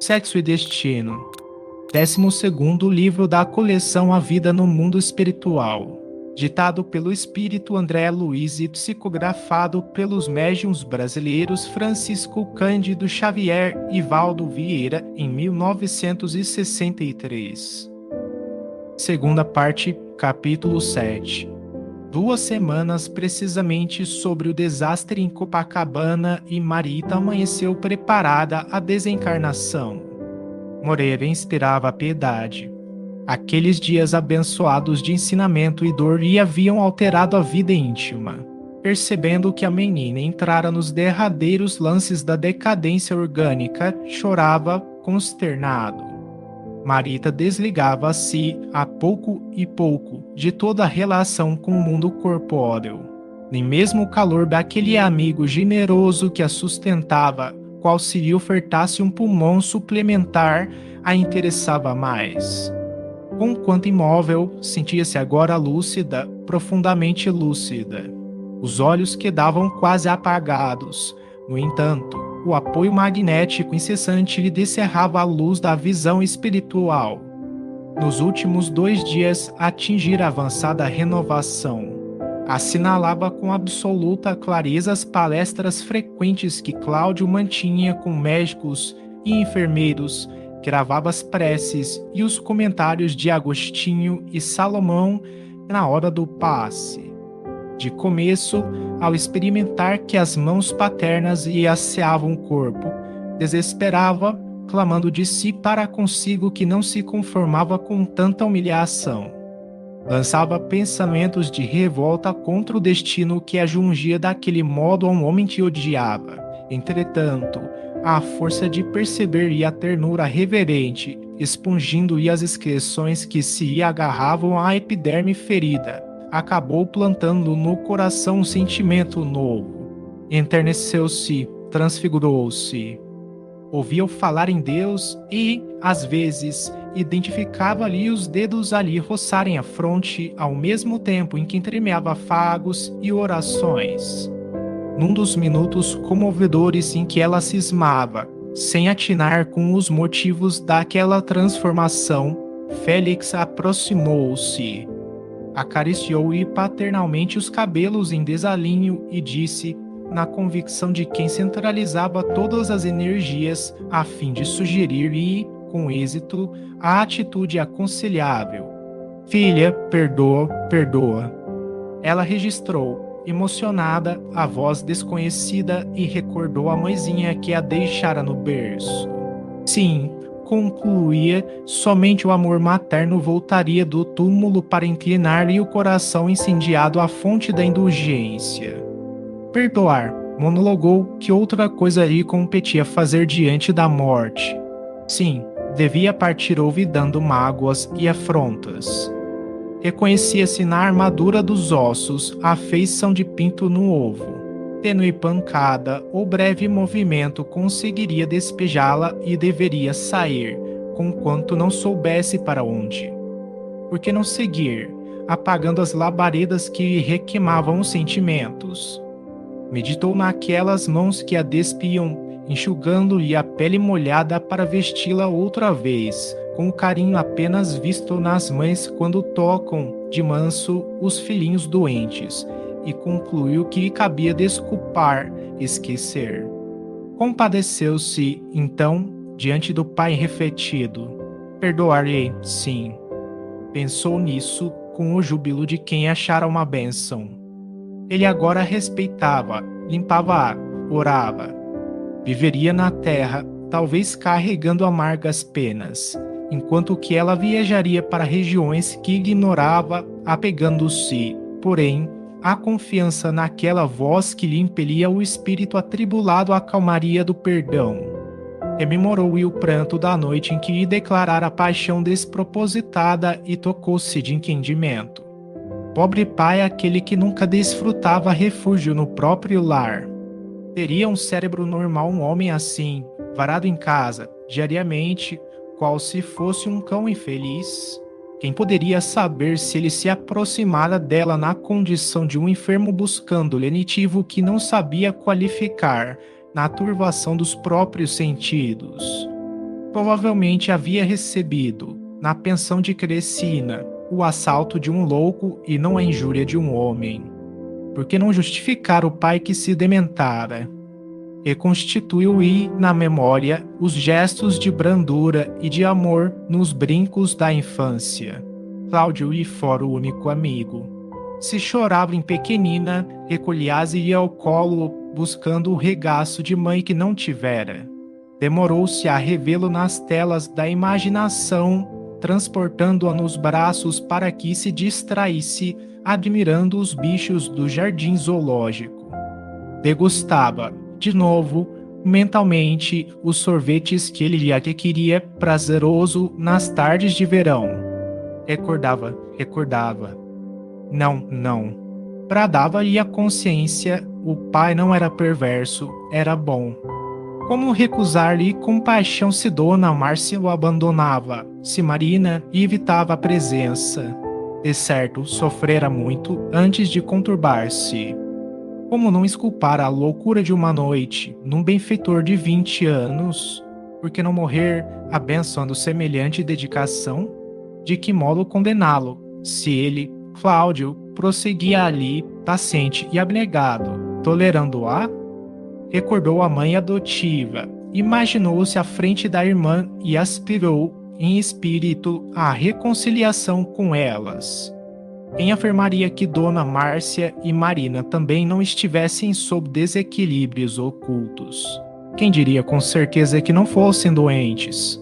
Sexo e Destino. 12º livro da coleção A Vida no Mundo Espiritual. Ditado pelo espírito André Luiz e psicografado pelos médiuns brasileiros Francisco Cândido Xavier e Valdo Vieira em 1963. Segunda parte, capítulo 7. 2 semanas precisamente sobre o desastre em Copacabana e Marita amanheceu preparada à desencarnação. Moreira inspirava piedade. Aqueles dias abençoados de ensinamento e dor lhe haviam alterado a vida íntima. Percebendo que a menina entrara nos derradeiros lances da decadência orgânica, chorava consternado. Marita desligava-se a pouco e pouco de toda a relação com o mundo corpóreo. Nem mesmo o calor daquele amigo generoso que a sustentava, qual se lhe ofertasse um pulmão suplementar, a interessava mais. Conquanto imóvel, sentia-se agora lúcida, profundamente lúcida. Os olhos quedavam quase apagados. No entanto, o apoio magnético incessante lhe descerrava a luz da visão espiritual. Nos últimos 2 dias atingira avançada renovação. Assinalava com absoluta clareza as palestras frequentes que Cláudio mantinha com médicos e enfermeiros, gravava as preces e os comentários de Agostinho e Salomão na hora do passe. De começo, ao experimentar que as mãos paternas lhe asseavam o corpo, desesperava, clamando de si para consigo que não se conformava com tanta humilhação. Lançava pensamentos de revolta contra o destino que a jungia daquele modo a um homem que odiava. Entretanto, à força de perceber e a ternura reverente, expungindo-lhe as excreções que se lhe agarravam à epiderme ferida, acabou plantando no coração um sentimento novo. Enterneceu-se, transfigurou-se. Ouvia-o falar em Deus e, às vezes, identificava-lhe os dedos a lhe roçarem a fronte ao mesmo tempo em que entremeava afagos e orações. Num dos minutos comovedores em que ela cismava, sem atinar com os motivos daquela transformação, Félix aproximou-se. Acariciou-lhe paternalmente os cabelos em desalinho e disse, na convicção de quem centralizava todas as energias a fim de sugerir-lhe, com êxito, a atitude aconselhável: "Filha, perdoa, perdoa." Ela registrou, emocionada, a voz desconhecida e recordou a mãezinha que a deixara no berço. Sim, concluía, somente o amor materno voltaria do túmulo para inclinar-lhe o coração incendiado à fonte da indulgência. Perdoar, monologou, que outra coisa lhe competia fazer diante da morte. Sim, devia partir olvidando mágoas e afrontas. Reconhecia-se na armadura dos ossos a feição de pinto no ovo. Tênue pancada ou breve movimento conseguiria despejá-la e deveria sair, conquanto não soubesse para onde. Por que não seguir, apagando as labaredas que lhe requeimavam os sentimentos? Meditou naquelas mãos que a despiam, enxugando-lhe a pele molhada para vesti-la outra vez, com o carinho apenas visto nas mães quando tocam, de manso, os filhinhos doentes, e concluiu que lhe cabia desculpar, esquecer. Compadeceu-se, então, diante do pai refletido. Perdoar-lhe, sim. Pensou nisso com o júbilo de quem achara uma bênção. Ele agora respeitava, limpava-a, orava. Viveria na terra, talvez carregando amargas penas, enquanto que ela viajaria para regiões que ignorava, apegando-se, porém, à confiança naquela voz que lhe impelia o espírito atribulado à calmaria do perdão. Rememorou-lhe o pranto da noite em que lhe declarara paixão despropositada e tocou-se de entendimento. Pobre pai aquele que nunca desfrutava refúgio no próprio lar. Teria um cérebro normal um homem assim, varado em casa, diariamente, qual se fosse um cão infeliz? Quem poderia saber se ele se aproximara dela na condição de um enfermo buscando lenitivo que não sabia qualificar, na turvação dos próprios sentidos? Provavelmente havia recebido, na pensão de Crescina, o assalto de um louco e não a injúria de um homem. Por que não justificar o pai que se dementara? Reconstituiu-lhe na memória os gestos de brandura e de amor nos brincos da infância. Cláudio lhe fora o único amigo. Se chorava em pequenina, recolhia-se ao colo buscando o regaço de mãe que não tivera. Demorou-se a revê-lo nas telas da imaginação, transportando-a nos braços para que se distraísse, admirando os bichos do jardim zoológico. Degustava, de novo, mentalmente, os sorvetes que ele lhe adquiria prazeroso nas tardes de verão. Recordava. Não. Bradava-lhe a consciência, o pai não era perverso, era bom. Como recusar-lhe compaixão se Dona Márcia o abandonava, se Marina evitava a presença? De certo, sofrera muito antes de conturbar-se. Como não esculpar a loucura de uma noite num benfeitor de 20 anos? Por que não morrer abençoando semelhante dedicação? De que modo condená-lo, se ele, Cláudio, prosseguia ali, paciente e abnegado, tolerando-a? Recordou a mãe adotiva, imaginou-se à frente da irmã e aspirou, em espírito, à reconciliação com elas. Quem afirmaria que Dona Márcia e Marina também não estivessem sob desequilíbrios ocultos? Quem diria com certeza que não fossem doentes?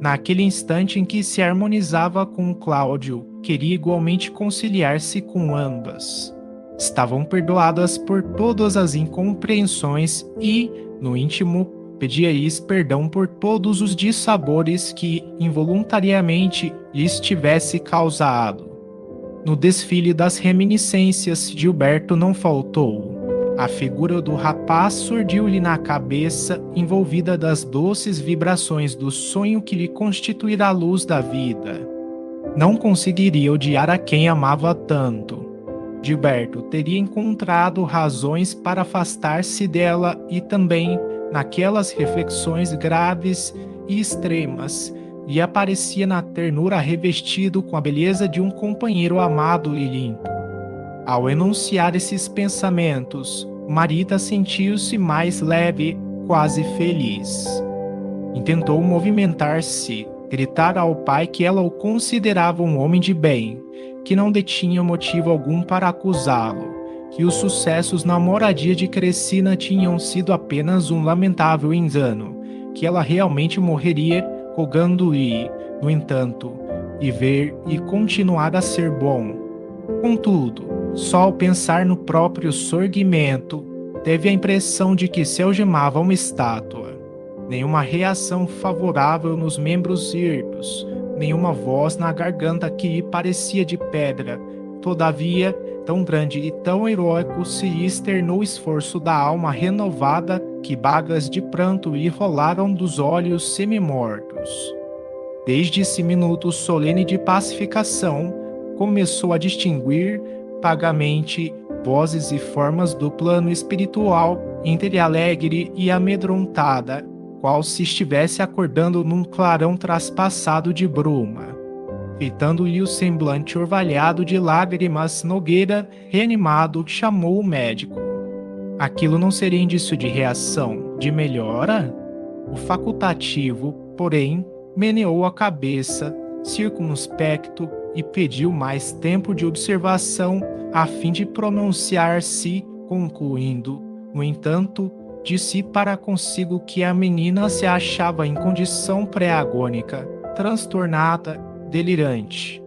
Naquele instante em que se harmonizava com Cláudio, queria igualmente conciliar-se com ambas. Estavam perdoadas por todas as incompreensões e, no íntimo, pedia-lhes perdão por todos os dissabores que involuntariamente lhes tivesse causado. No desfile das reminiscências, Gilberto não faltou. A figura do rapaz surgiu-lhe na cabeça, envolvida das doces vibrações do sonho que lhe constituíra a luz da vida. Não conseguiria odiar a quem amava tanto. Gilberto teria encontrado razões para afastar-se dela e também, naquelas reflexões graves e extremas, lhe aparecia na ternura revestido com a beleza de um companheiro amado e limpo. Ao enunciar esses pensamentos, Marita sentiu-se mais leve, quase feliz. Intentou movimentar-se, gritar ao pai que ela o considerava um homem de bem, que não detinha motivo algum para acusá-lo, que os sucessos na moradia de Crescina tinham sido apenas um lamentável engano, que ela realmente morreria rogando-lhe, no entanto, viver e continuar a ser bom. Contudo, só ao pensar no próprio sorgimento, teve a impressão de que se algemava uma estátua. Nenhuma reação favorável nos membros hirtos, nenhuma voz na garganta que lhe parecia de pedra. Todavia, tão grande e tão heróico se lhe externou o esforço da alma renovada que bagas de pranto lhe rolaram dos olhos semimortos. Desde esse minuto solene de pacificação, começou a distinguir vagamente vozes e formas do plano espiritual entre alegre e amedrontada, qual se estivesse acordando num clarão traspassado de bruma. Fitando-lhe o semblante orvalhado de lágrimas, Nogueira, reanimado, chamou o médico. Aquilo não seria indício de reação, de melhora? O facultativo, porém, meneou a cabeça, circunspecto, e pediu mais tempo de observação a fim de pronunciar-se, concluindo, no entanto, disse para consigo que a menina se achava em condição pré-agônica, transtornada, delirante.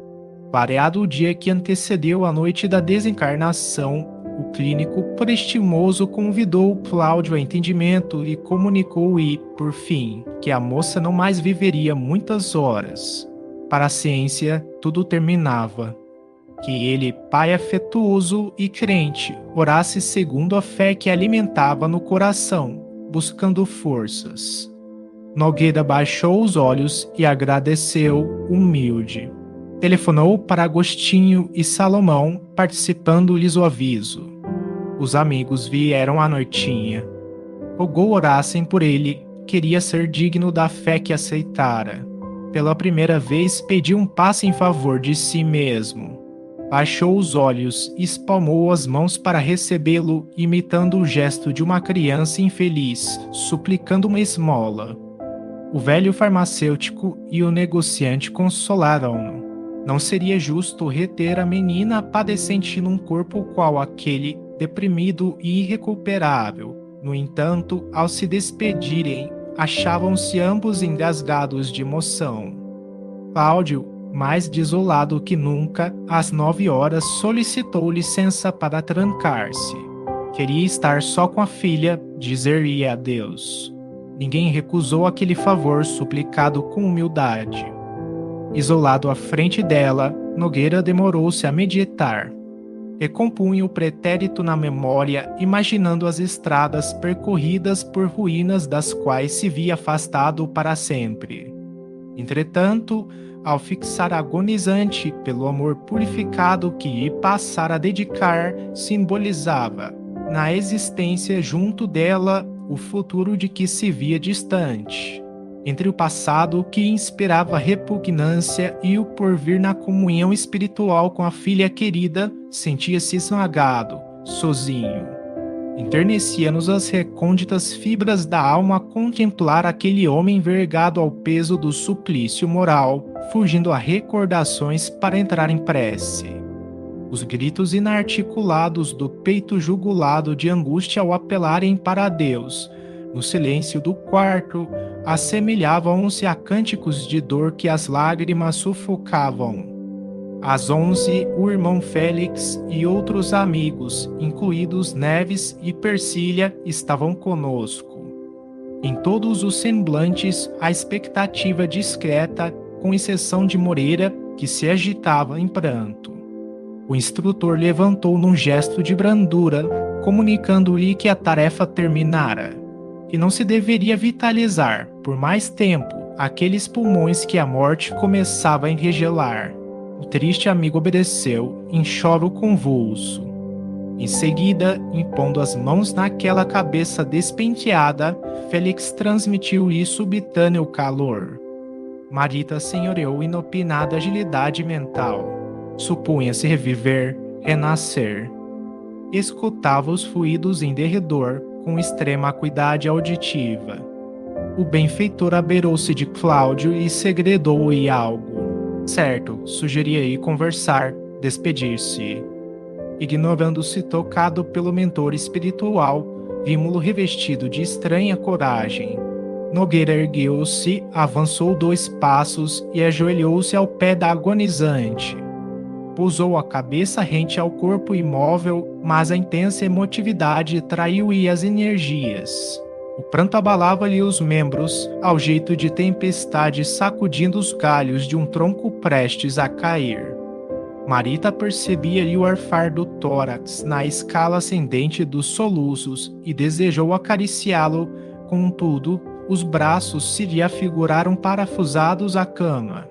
Variado o dia que antecedeu a noite da desencarnação, o clínico prestimoso convidou Cláudio a entendimento e comunicou-lhe, por fim, que a moça não mais viveria muitas horas. Para a ciência, tudo terminava. Que ele, pai afetuoso e crente, orasse segundo a fé que alimentava no coração, buscando forças. Nogueira baixou os olhos e agradeceu, humilde. Telefonou para Agostinho e Salomão, participando-lhes o aviso. Os amigos vieram à noitinha. Rogou orassem por ele, queria ser digno da fé que aceitara. Pela primeira vez pediu um passo em favor de si mesmo. Baixou os olhos e espalmou as mãos para recebê-lo, imitando o gesto de uma criança infeliz, suplicando uma esmola. O velho farmacêutico e o negociante consolaram-no. Não seria justo reter a menina padecente num corpo qual aquele, deprimido e irrecuperável. No entanto, ao se despedirem, achavam-se ambos engasgados de emoção. Cláudio, mais desolado que nunca, às 9 horas solicitou licença para trancar-se. Queria estar só com a filha, dizer-lhe adeus. Ninguém recusou aquele favor suplicado com humildade. Isolado à frente dela, Nogueira demorou-se a meditar. Recompunha o pretérito na memória, imaginando as estradas percorridas por ruínas das quais se via afastado para sempre. Entretanto, ao fixar agonizante pelo amor purificado que lhe passara a dedicar, simbolizava, na existência junto dela, o futuro de que se via distante. Entre o passado que inspirava repugnância e o porvir na comunhão espiritual com a filha querida, sentia-se esmagado, sozinho. Enternecia-nos as recônditas fibras da alma a contemplar aquele homem envergado ao peso do suplício moral, fugindo a recordações para entrar em prece. Os gritos inarticulados do peito jugulado de angústia ao apelarem para Deus, no silêncio do quarto, assemelhavam-se a cânticos de dor que as lágrimas sufocavam. Às 11, o irmão Félix e outros amigos, incluídos Neves e Persília, estavam conosco. Em todos os semblantes, a expectativa discreta, com exceção de Moreira, que se agitava em pranto. O instrutor levantou num gesto de brandura, comunicando-lhe que a tarefa terminara, e não se deveria vitalizar, por mais tempo, aqueles pulmões que a morte começava a enregelar. O triste amigo obedeceu, em choro convulso. Em seguida, impondo as mãos naquela cabeça despenteada, Félix transmitiu-lhe subitâneo calor. Marita senhoreou inopinada agilidade mental. Supunha-se reviver, renascer. Escutava os fluidos em derredor, com extrema acuidade auditiva. O benfeitor abeirou-se de Cláudio e segredou-lhe algo. Certo, sugeria-lhe conversar, despedir-se. Ignorando-se tocado pelo mentor espiritual, vimo-lo revestido de estranha coragem. Nogueira ergueu-se, avançou 2 passos e ajoelhou-se ao pé da agonizante. Pousou a cabeça rente ao corpo imóvel, mas a intensa emotividade traiu-lhe as energias. O pranto abalava-lhe os membros, ao jeito de tempestade sacudindo os galhos de um tronco prestes a cair. Marita percebia-lhe o arfar do tórax na escala ascendente dos soluços e desejou acariciá-lo, contudo, os braços se lhe afiguraram parafusados à cama.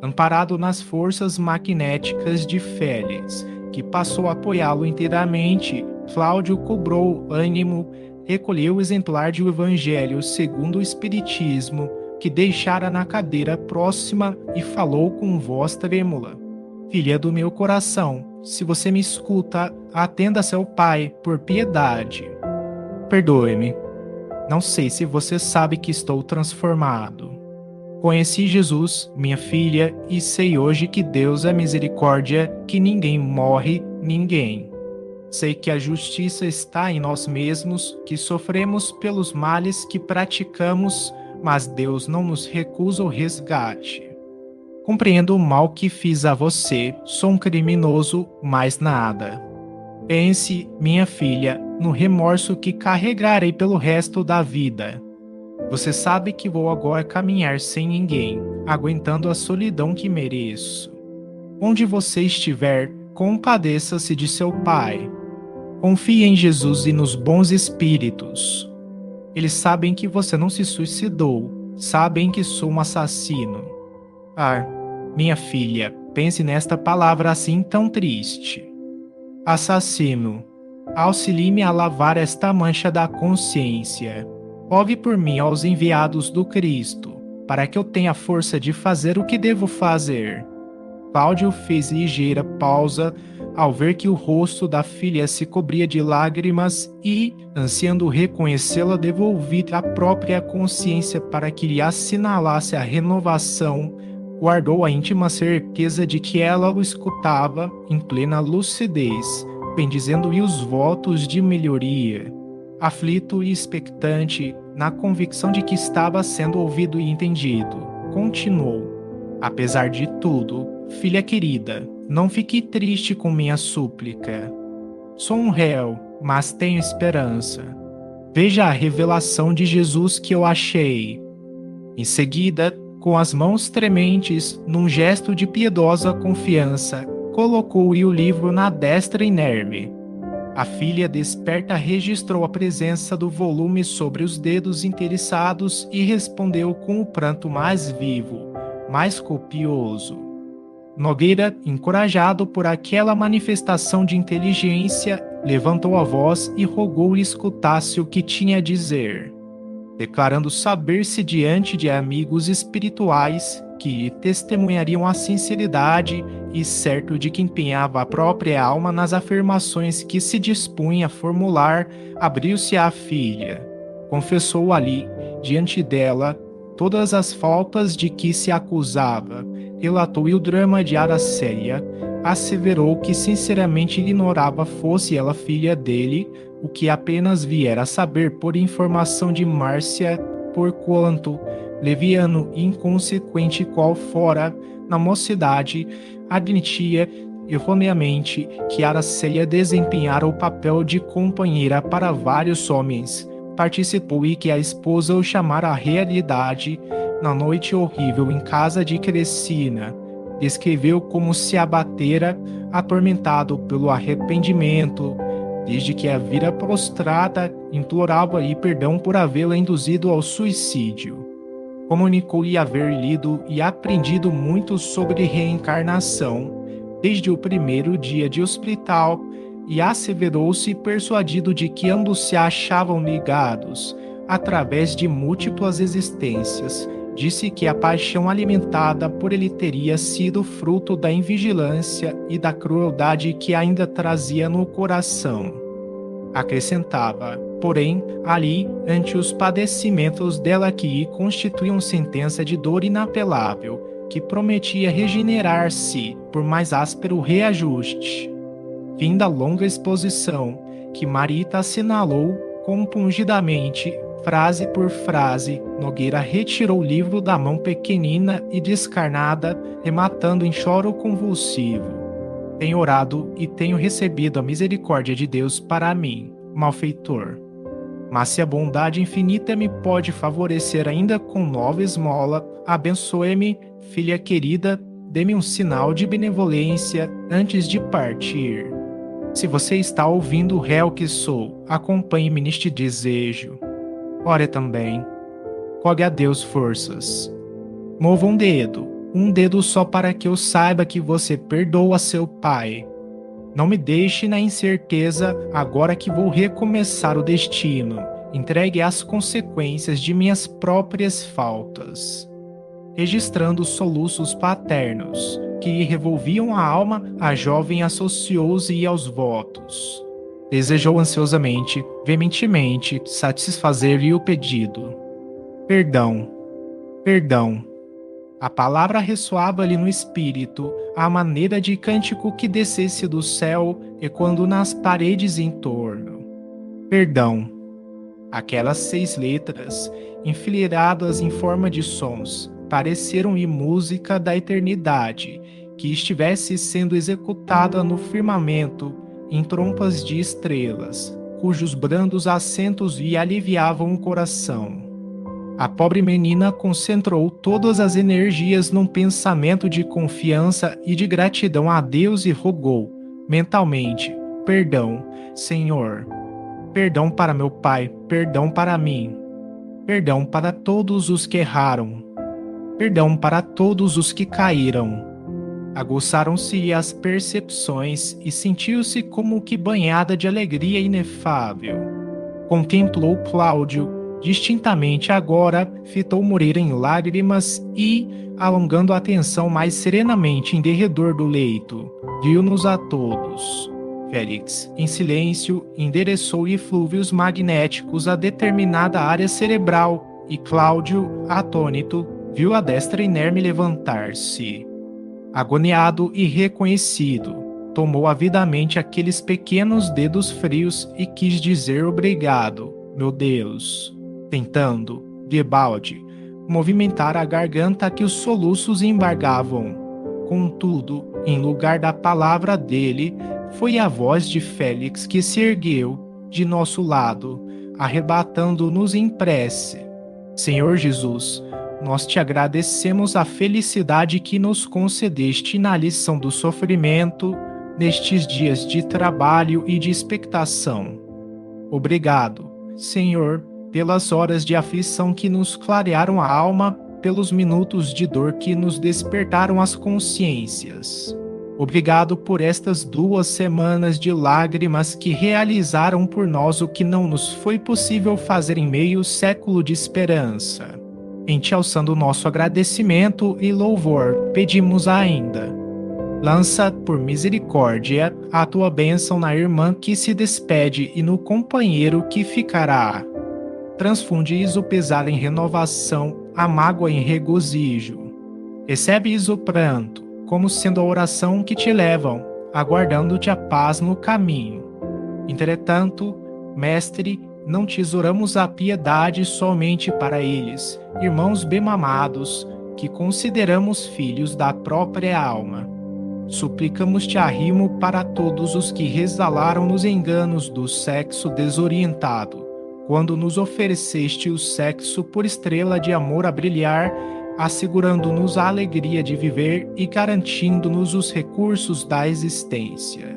Amparado nas forças magnéticas de Félix, que passou a apoiá-lo inteiramente, Cláudio cobrou ânimo, recolheu o exemplar de O Evangelho segundo o Espiritismo, que deixara na cadeira próxima e falou com voz trêmula. Filha do meu coração, se você me escuta, atenda a seu pai, por piedade. Perdoe-me. Não sei se você sabe que estou transformado. Conheci Jesus, minha filha, e sei hoje que Deus é misericórdia, que ninguém morre, ninguém. Sei que a justiça está em nós mesmos, que sofremos pelos males que praticamos, mas Deus não nos recusa o resgate. Compreendo o mal que fiz a você, sou um criminoso, mais nada. Pense, minha filha, no remorso que carregarei pelo resto da vida. Você sabe que vou agora caminhar sem ninguém, aguentando a solidão que mereço. Onde você estiver, compadeça-se de seu pai. Confie em Jesus e nos bons espíritos. Eles sabem que você não se suicidou, sabem que sou um assassino. Ah, minha filha, pense nesta palavra assim tão triste. Assassino, auxilie-me a lavar esta mancha da consciência. rogue por mim aos enviados do Cristo, para que eu tenha força de fazer o que devo fazer. Cláudio fez ligeira pausa ao ver que o rosto da filha se cobria de lágrimas e, ansiando reconhecê-la, devolvi a própria consciência para que lhe assinalasse a renovação, guardou a íntima certeza de que ela o escutava em plena lucidez, bendizendo-lhe os votos de melhoria. Aflito e expectante, na convicção de que estava sendo ouvido e entendido, continuou: apesar de tudo, filha querida, não fique triste com minha súplica. Sou um réu, mas tenho esperança. Veja a revelação de Jesus que eu achei. Em seguida, com as mãos trementes, num gesto de piedosa confiança, colocou-lhe o livro na destra inerme. A filha desperta registrou a presença do volume sobre os dedos interessados e respondeu com o pranto mais vivo, mais copioso. Nogueira, encorajado por aquela manifestação de inteligência, levantou a voz e rogou-lhe escutasse o que tinha a dizer, declarando saber-se diante de amigos espirituais que testemunhariam a sinceridade e certo de que empenhava a própria alma nas afirmações que se dispunha a formular, abriu-se à filha. Confessou ali, diante dela, todas as faltas de que se acusava, relatou-lhe o drama de Aracéia, asseverou que sinceramente ignorava fosse ela filha dele, o que apenas viera a saber por informação de Márcia, porquanto, leviano e inconsequente qual fora, na mocidade, admitia erroneamente que Aracéia desempenhara o papel de companheira para vários homens. Participou e que a esposa o chamara à realidade na noite horrível em casa de Crescina. Descreveu como se abatera, atormentado pelo arrependimento, desde que a vira prostrada, implorava-lhe perdão por havê-la induzido ao suicídio. Comunicou-lhe haver lido e aprendido muito sobre reencarnação, desde o primeiro dia de hospital, e asseverou-se persuadido de que ambos se achavam ligados, através de múltiplas existências. Disse que a paixão alimentada por ele teria sido fruto da invigilância e da crueldade que ainda trazia no coração. Acrescentava, porém, ali, ante os padecimentos dela que constituíam sentença de dor inapelável, que prometia regenerar-se por mais áspero reajuste. Fim da longa exposição, que Marita assinalou compungidamente, frase por frase. Nogueira retirou o livro da mão pequenina e descarnada, rematando em choro convulsivo. Tenho orado e tenho recebido a misericórdia de Deus para mim, malfeitor. Mas se a bondade infinita me pode favorecer ainda com nova esmola, abençoe-me, filha querida, dê-me um sinal de benevolência antes de partir. Se você está ouvindo o réu que sou, acompanhe-me neste desejo. Ore também. Rogue a Deus forças. Mova um dedo só para que eu saiba que você perdoa seu pai. Não me deixe na incerteza agora que vou recomeçar o destino, entregue às consequências de minhas próprias faltas. Registrando os soluços paternos, que revolviam a alma, a jovem associou-se aos votos. Desejou ansiosamente, veementemente, satisfazer-lhe o pedido. Perdão, perdão. A palavra ressoava-lhe no espírito, à maneira de cântico que descesse do céu, ecoando nas paredes em torno. Perdão. Aquelas 6 letras, enfileiradas em forma de sons, pareceram-lhe música da eternidade, que estivesse sendo executada no firmamento, em trompas de estrelas, cujos brandos acentos lhe aliviavam o coração. A pobre menina concentrou todas as energias num pensamento de confiança e de gratidão a Deus e rogou, mentalmente, perdão, Senhor. Perdão para meu pai, perdão para mim. Perdão para todos os que erraram. Perdão para todos os que caíram. Aguçaram-se as percepções e sentiu-se como que banhada de alegria inefável. Contemplou Cláudio, Distintamente agora, fitou Moreira em lágrimas e, alongando a atenção mais serenamente em derredor do leito, viu-nos a todos. Félix, em silêncio, endereçou eflúvios magnéticos a determinada área cerebral e Cláudio, atônito, viu a destra inerme levantar-se. Agoniado e reconhecido, tomou avidamente aqueles pequenos dedos frios e quis dizer obrigado, meu Deus, tentando, debalde, movimentar a garganta que os soluços embargavam. Contudo, em lugar da palavra dele, foi a voz de Félix que se ergueu, de nosso lado, arrebatando-nos em prece. Senhor Jesus, nós te agradecemos a felicidade que nos concedeste na lição do sofrimento, nestes dias de trabalho e de expectação. Obrigado, Senhor, pelas horas de aflição que nos clarearam a alma, pelos minutos de dor que nos despertaram as consciências. Obrigado por estas 2 semanas de lágrimas que realizaram por nós o que não nos foi possível fazer em meio século de esperança. Em te alçando nosso agradecimento e louvor, pedimos ainda: lança, por misericórdia, a tua bênção na irmã que se despede e no companheiro que ficará. Transfundes o pesar em renovação, a mágoa em regozijo. Recebes o pranto, como sendo a oração que te levam, aguardando-te a paz no caminho. Entretanto, Mestre, não tesouramos a piedade somente para eles, irmãos bem-amados, que consideramos filhos da própria alma. Suplicamos-te arrimo para todos os que resvalaram nos enganos do sexo desorientado, quando nos ofereceste o sexo por estrela de amor a brilhar, assegurando-nos a alegria de viver e garantindo-nos os recursos da existência.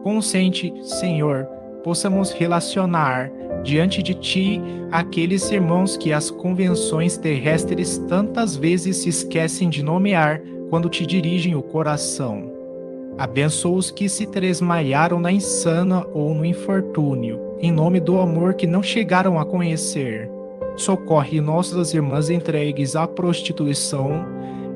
Consente, Senhor, possamos relacionar diante de ti aqueles irmãos que as convenções terrestres tantas vezes se esquecem de nomear quando te dirigem o coração. Abençoa os que se tresmaiaram na insana ou no infortúnio, em nome do amor que não chegaram a conhecer. Socorre nossas irmãs entregues à prostituição,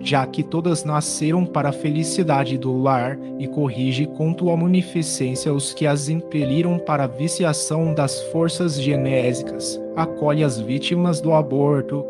já que todas nasceram para a felicidade do lar, e corrige com tua munificência os que as impeliram para a viciação das forças genésicas. Acolhe as vítimas do aborto,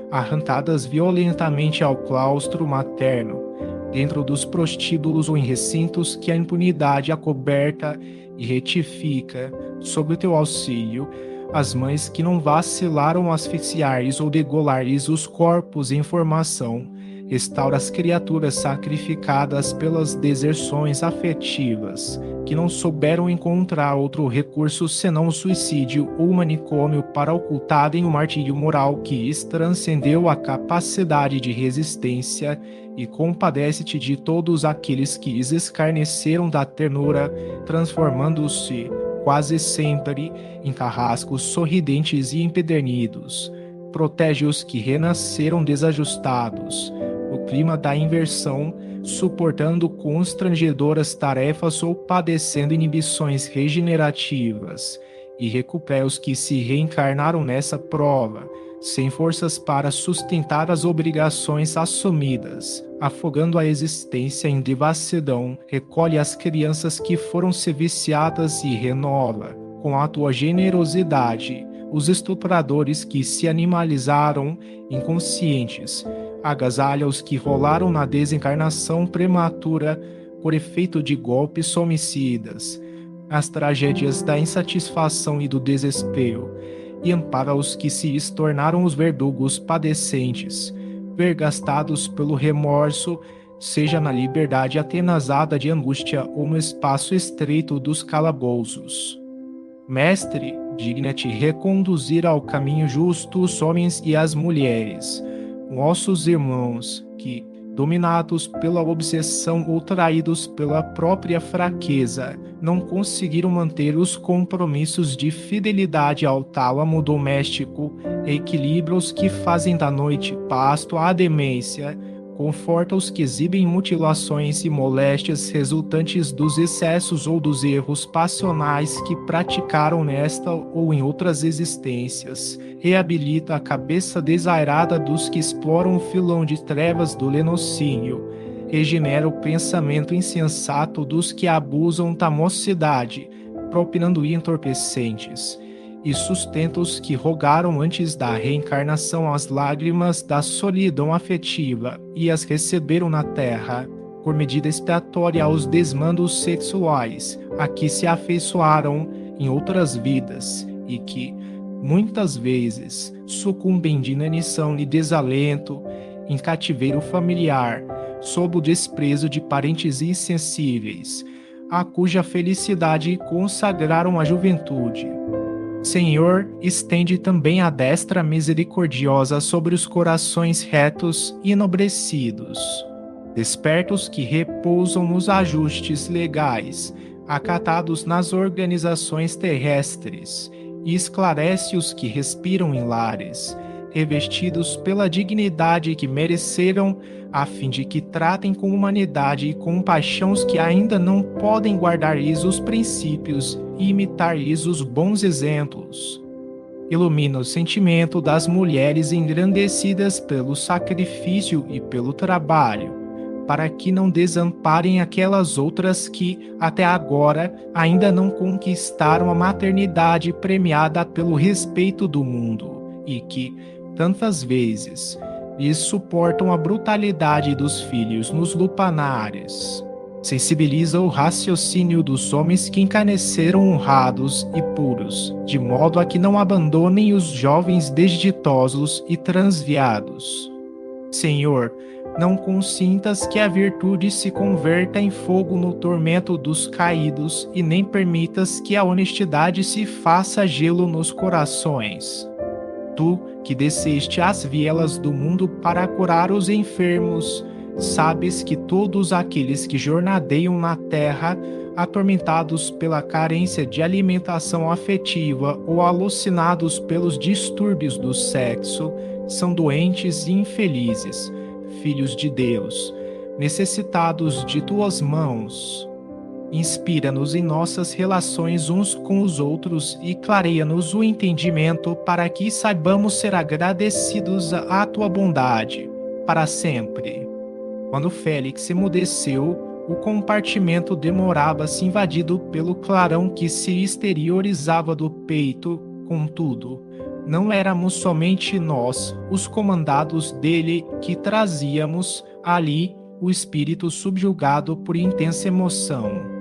arrancadas violentamente ao claustro materno, dentro dos prostíbulos ou em recintos que a impunidade acoberta e retifica, sob o teu auxílio, as mães que não vacilaram asfixiares ou degolares os corpos em formação. Restaura as criaturas sacrificadas pelas deserções afetivas, que não souberam encontrar outro recurso senão o suicídio ou manicômio para ocultarem o martírio moral que transcendeu a capacidade de resistência, e compadece-te de todos aqueles que escarneceram da ternura, transformando-se, quase sempre, em carrascos sorridentes e empedernidos. Protege os que renasceram desajustados, o clima da inversão, suportando constrangedoras tarefas ou padecendo inibições regenerativas, e recupera os que se reencarnaram nessa prova, sem forças para sustentar as obrigações assumidas, afogando a existência em devassidão. Recolhe as crianças que foram se viciadas e renova, com a tua generosidade, os estupradores que se animalizaram inconscientes. Agasalha os que rolaram na desencarnação prematura por efeito de golpes homicidas, as tragédias da insatisfação e do desespero, e ampara os que se tornaram os verdugos padecentes, vergastados pelo remorso, seja na liberdade atenazada de angústia ou no espaço estreito dos calabouços. Mestre, digna-te reconduzir ao caminho justo os homens e as mulheres, nossos irmãos, que, dominados pela obsessão ou traídos pela própria fraqueza, não conseguiram manter os compromissos de fidelidade ao tálamo doméstico, equilíbrios que fazem da noite pasto à demência, conforta os que exibem mutilações e moléstias resultantes dos excessos ou dos erros passionais que praticaram nesta ou em outras existências. Reabilita a cabeça desairada dos que exploram o filão de trevas do lenocínio. Regenera o pensamento insensato dos que abusam da mocidade, propinando entorpecentes, e sustenta os que rogaram antes da reencarnação as lágrimas da solidão afetiva e as receberam na terra, por medida expiatória aos desmandos sexuais a que se afeiçoaram em outras vidas e que, muitas vezes, sucumbem de inanição e desalento em cativeiro familiar, sob o desprezo de parentes insensíveis, a cuja felicidade consagraram a juventude. Senhor, estende também a destra misericordiosa sobre os corações retos e enobrecidos. Desperta os que repousam nos ajustes legais, acatados nas organizações terrestres, e esclarece os que respiram em lares, revestidos pela dignidade que mereceram, a fim de que tratem com humanidade e compaixão os que ainda não podem guardar os princípios e imitar os bons exemplos. Ilumina o sentimento das mulheres engrandecidas pelo sacrifício e pelo trabalho, para que não desamparem aquelas outras que, até agora, ainda não conquistaram a maternidade premiada pelo respeito do mundo, e que, tantas vezes, lhes suportam a brutalidade dos filhos nos lupanares. Sensibiliza o raciocínio dos homens que encaneceram honrados e puros, de modo a que não abandonem os jovens desditosos e transviados. Senhor, não consintas que a virtude se converta em fogo no tormento dos caídos e nem permitas que a honestidade se faça gelo nos corações. Tu, que desceste as vielas do mundo para curar os enfermos, sabes que todos aqueles que jornadeiam na terra, atormentados pela carência de alimentação afetiva ou alucinados pelos distúrbios do sexo, são doentes e infelizes, filhos de Deus, necessitados de tuas mãos. Inspira-nos em nossas relações uns com os outros e clareia-nos o entendimento para que saibamos ser agradecidos à tua bondade, para sempre. Quando Félix emudeceu, o compartimento demorava-se invadido pelo clarão que se exteriorizava do peito. Contudo, não éramos somente nós, os comandados dele, que trazíamos ali o espírito subjugado por intensa emoção.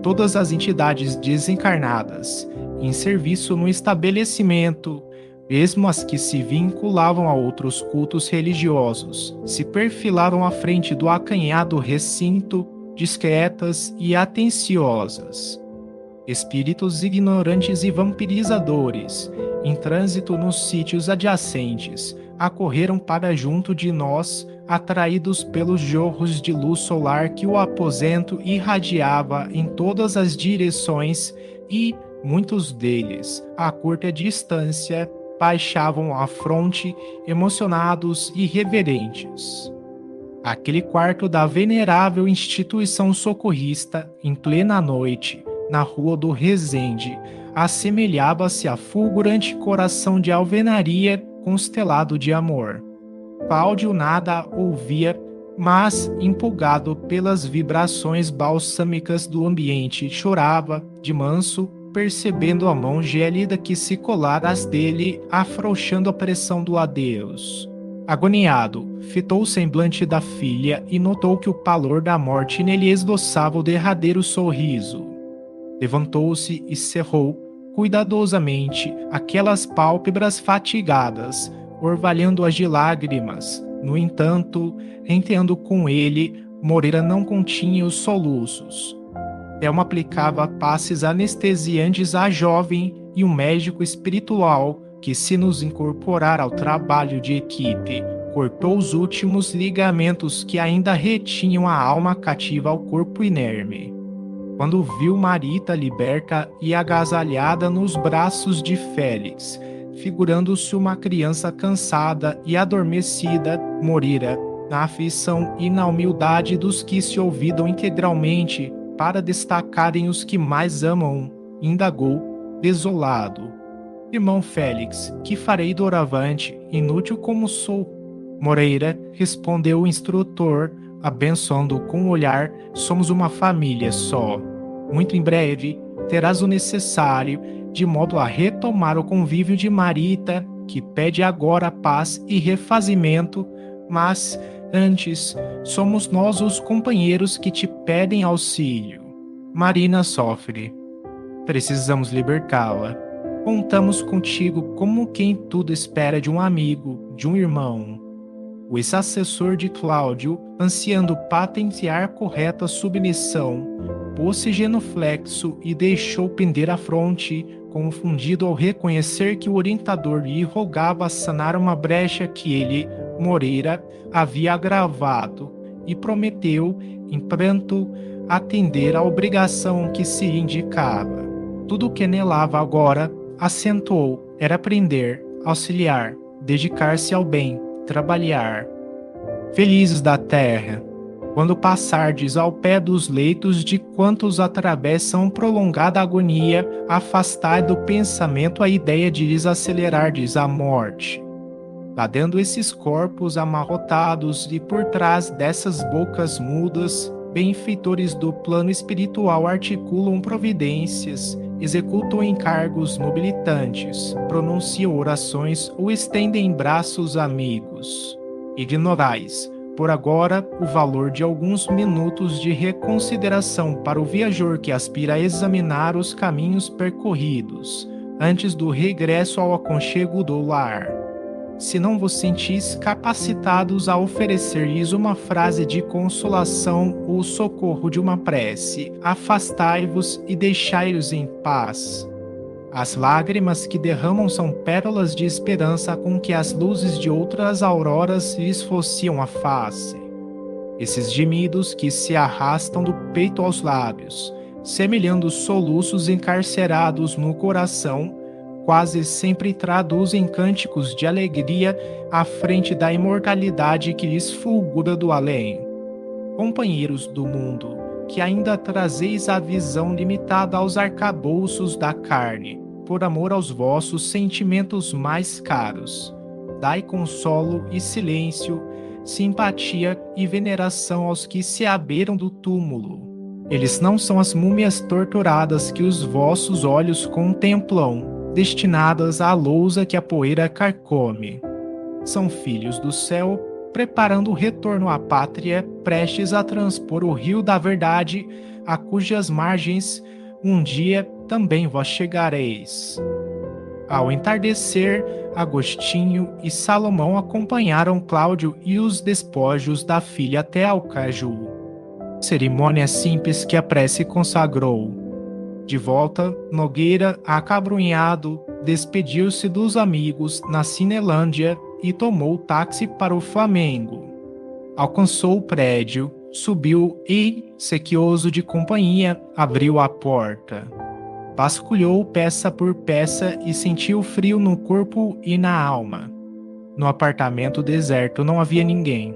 Todas as entidades desencarnadas, em serviço no estabelecimento, mesmo as que se vinculavam a outros cultos religiosos, se perfilaram à frente do acanhado recinto, discretas e atenciosas. Espíritos ignorantes e vampirizadores, em trânsito nos sítios adjacentes, acorreram para junto de nós, atraídos pelos jorros de luz solar que o aposento irradiava em todas as direções e, muitos deles, a curta distância, baixavam a fronte, emocionados e reverentes. Aquele quarto da venerável instituição socorrista, em plena noite, na rua do Resende, assemelhava-se a fulgurante coração de alvenaria constelado de amor. Cláudio nada ouvia, mas, empolgado pelas vibrações balsâmicas do ambiente, chorava, de manso, percebendo a mão gélida que se colara às dele, afrouxando a pressão do adeus. Agoniado, fitou o semblante da filha e notou que o pavor da morte nele esboçava o derradeiro sorriso. Levantou-se e cerrou, cuidadosamente, aquelas pálpebras fatigadas, orvalhando-as de lágrimas. No entanto, renteando com ele, Moreira não continha os soluços. Thelma aplicava passes anestesiantes à jovem e um médico espiritual, que se nos incorporar ao trabalho de equipe, cortou os últimos ligamentos que ainda retinham a alma cativa ao corpo inerme. Quando viu Marita liberta e agasalhada nos braços de Félix, figurando-se uma criança cansada e adormecida, Moreira, na afeição e na humildade dos que se olvidam integralmente para destacarem os que mais amam, indagou, desolado. Irmão Félix, que farei doravante, inútil como sou? Moreira, respondeu o instrutor, abençoando com o olhar, somos uma família só. Muito em breve, terás o necessário, de modo a retomar o convívio de Marita, que pede agora paz e refazimento, mas, antes, somos nós os companheiros que te pedem auxílio. Marina sofre. Precisamos libertá-la. Contamos contigo como quem tudo espera de um amigo, de um irmão. O ex-assessor de Cláudio, ansiando patentear correta submissão, pôs-se genuflexo e deixou pender a fronte, confundido ao reconhecer que o orientador lhe rogava sanar uma brecha que ele, Moreira, havia agravado, e prometeu, em pranto, atender à obrigação que se indicava. Tudo o que anelava agora, acentuou, era aprender, auxiliar, dedicar-se ao bem, trabalhar. Felizes da terra, quando passardes ao pé dos leitos de quantos atravessam prolongada agonia, afastai do pensamento a ideia de lhes acelerardes a morte. Ladendo esses corpos amarrotados e por trás dessas bocas mudas, benfeitores do plano espiritual articulam providências, executam encargos nobilitantes, pronunciam orações ou estendem braços amigos. Ignorais, por agora, o valor de alguns minutos de reconsideração para o viajor que aspira a examinar os caminhos percorridos, antes do regresso ao aconchego do lar. Se não vos sentis capacitados a oferecer-lhes uma frase de consolação ou socorro de uma prece, afastai-vos e deixai-os em paz. As lágrimas que derramam são pérolas de esperança com que as luzes de outras auroras lhes fociam a face. Esses gemidos que se arrastam do peito aos lábios, semelhando soluços encarcerados no coração, quase sempre traduzem cânticos de alegria à frente da imortalidade que lhes fulgura do além. Companheiros do mundo, que ainda trazeis a visão limitada aos arcabouços da carne, por amor aos vossos sentimentos mais caros, dai consolo e silêncio, simpatia e veneração aos que se aberam do túmulo. Eles não são as múmias torturadas que os vossos olhos contemplam, destinadas à lousa que a poeira carcome. São filhos do céu, preparando o retorno à pátria, prestes a transpor o rio da verdade, a cujas margens um dia também vós chegareis. Ao entardecer, Agostinho e Salomão acompanharam Cláudio e os despojos da filha até ao caju. Cerimônia simples que a prece consagrou. De volta, Nogueira, acabrunhado, despediu-se dos amigos na Cinelândia e tomou o táxi para o Flamengo. Alcançou o prédio, subiu e, sequioso de companhia, abriu a porta. Vasculhou peça por peça e sentiu frio no corpo e na alma. No apartamento deserto não havia ninguém.